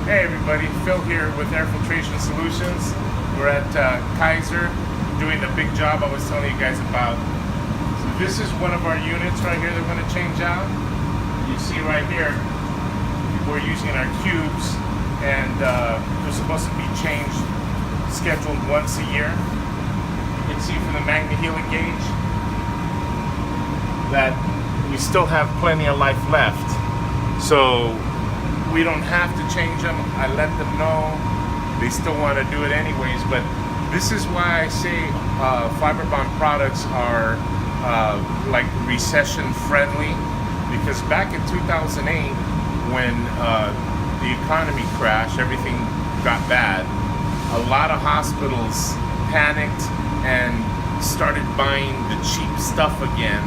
Hey everybody, Phil here with Air Filtration Solutions. We're at Kaiser doing the big job I was telling you guys about. So this is one of our units right here that we're going to change out. You see right here, we're using our cubes and they're supposed to be changed, scheduled once a year. You can see from the Magnehelic gauge that we still have plenty of life left. So we don't have to change them. I let them know. They still want to do it anyways, but this is why I say fiber-bond products are like recession friendly, because back in 2008 when the economy crashed, everything got bad, a lot of hospitals panicked and started buying the cheap stuff again.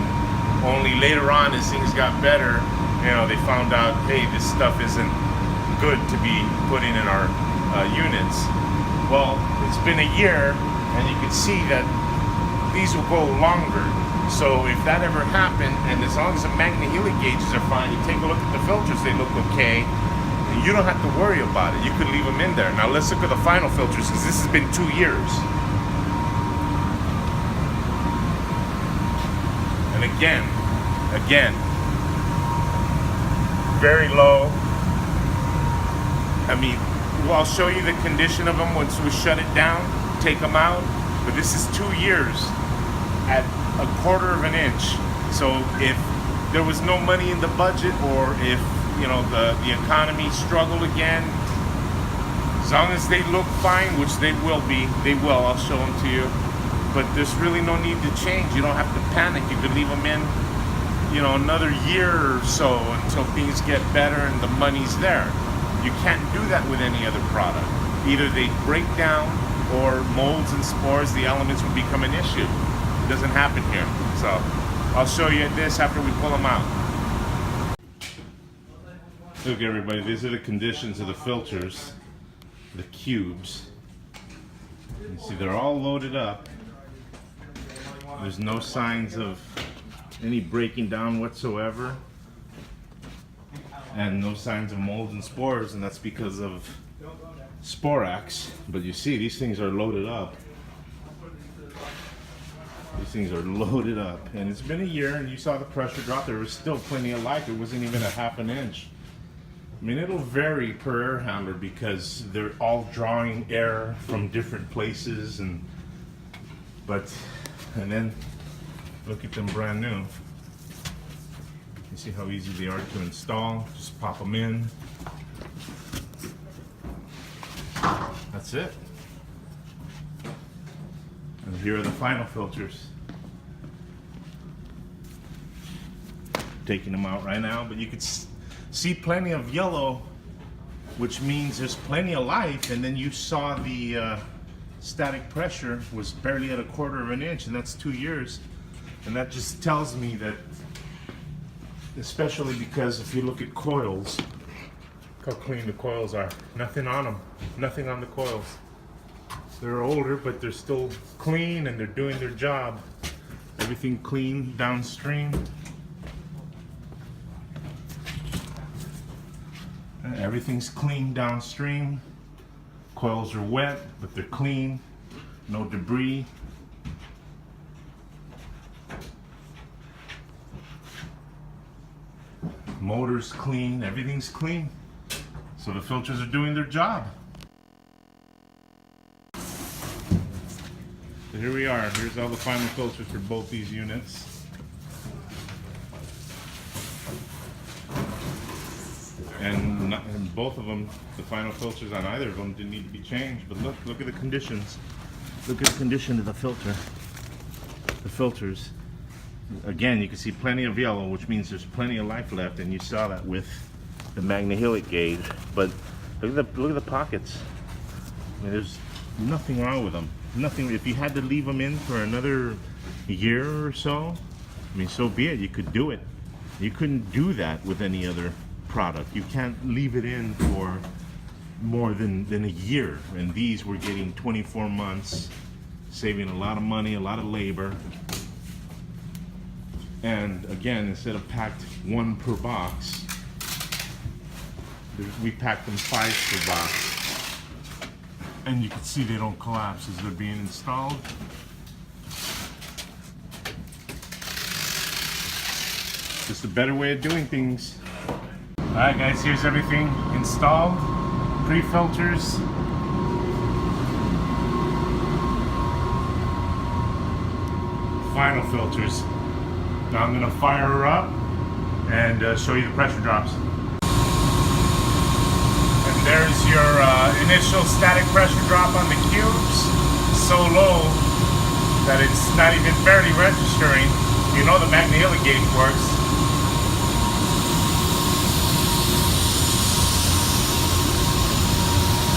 Only later on, as things got better, they found out, hey, this stuff isn't good to be putting in our units. Well, it's been a year, and you can see that these will go longer. So if that ever happened, and as long as the Magnehelic gauges are fine, you take a look at the filters, they look okay, and you don't have to worry about it. You could leave them in there. Now let's look at the final filters, because this has been 2 years. And again, very low. I mean, well, I'll show you the condition of them once we shut it down, take them out. But this is 2 years at 1/4 of an inch. So if there was no money in the budget, or if the economy struggled again, as long as they look fine, which they will be, I'll show them to you. But there's really no need to change. You don't have to panic. You could leave them in, another year or so until things get better and the money's there. You can't do that with any other product. Either they break down, or molds and spores, the elements will become an issue. It doesn't happen here. So I'll show you this after we pull them out. Look everybody, these are the conditions of the filters, the cubes. You see they're all loaded up. There's no signs of any breaking down whatsoever, and no signs of mold and spores, and that's because of Sporax. But you see, these things are loaded up. These things are loaded up, and it's been a year, and you saw the pressure drop. There was still plenty of life. It wasn't even a 1/2 inch. I mean, it'll vary per air handler because they're all drawing air from different places, and then look at them brand new. You see how easy they are to install. Just pop them in. That's it. And here are the final filters. Taking them out right now, but you could see plenty of yellow, which means there's plenty of life. And then you saw the static pressure was barely at 1/4 of an inch, and that's 2 years. And that just tells me that, especially because if you look at coils, look how clean the coils are. Nothing on them, nothing on the coils. They're older, but they're still clean, and they're doing their job. Everything clean downstream. Everything's clean downstream. Coils are wet, but they're clean. No debris. Motor's clean. Everything's clean. So the filters are doing their job. So here we are. Here's all the final filters for both these units. And both of them, the final filters on either of them didn't need to be changed. But look at the conditions. Look at the condition of the filter. The filters. Again, you can see plenty of yellow, which means there's plenty of life left, and you saw that with the Magnehelic gauge. But look at the pockets. I mean, there's nothing wrong with them. Nothing. If you had to leave them in for another year or so, I mean, so be it. You could do it. You couldn't do that with any other product. You can't leave it in for more than a year, and these were getting 24 months, saving a lot of money, a lot of labor. And again, instead of packed one per box, We packed them 5 per box. And you can see they don't collapse as they're being installed. Just a better way of doing things. Alright guys, here's everything installed. Pre-filters. Final filters. Now I'm going to fire her up and show you the pressure drops. And there's your initial static pressure drop on the cubes. So low that it's not even barely registering. You know the McNeely gauge works.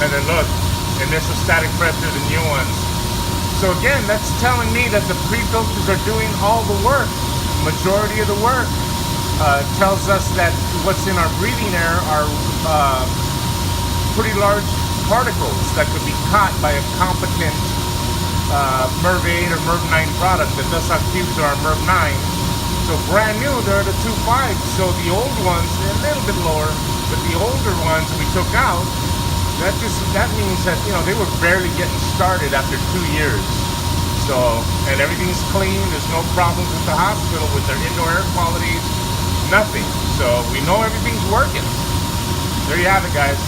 And then look, initial static pressure, the new ones. So again, that's telling me that the pre-filters are doing all the work, majority of the work. Tells us that what's in our breathing air are pretty large particles that could be caught by a competent MERV 8 or MERV 9 product. The dust off cubes are our MERV 9. So brand new, they're the 2.5. So the old ones, they're a little bit lower, but the older ones we took out, that means that, you know, they were barely getting started after 2 years. So, and everything's clean. There's no problems with the hospital with their indoor air quality. Nothing. So we know everything's working. There you have it, guys.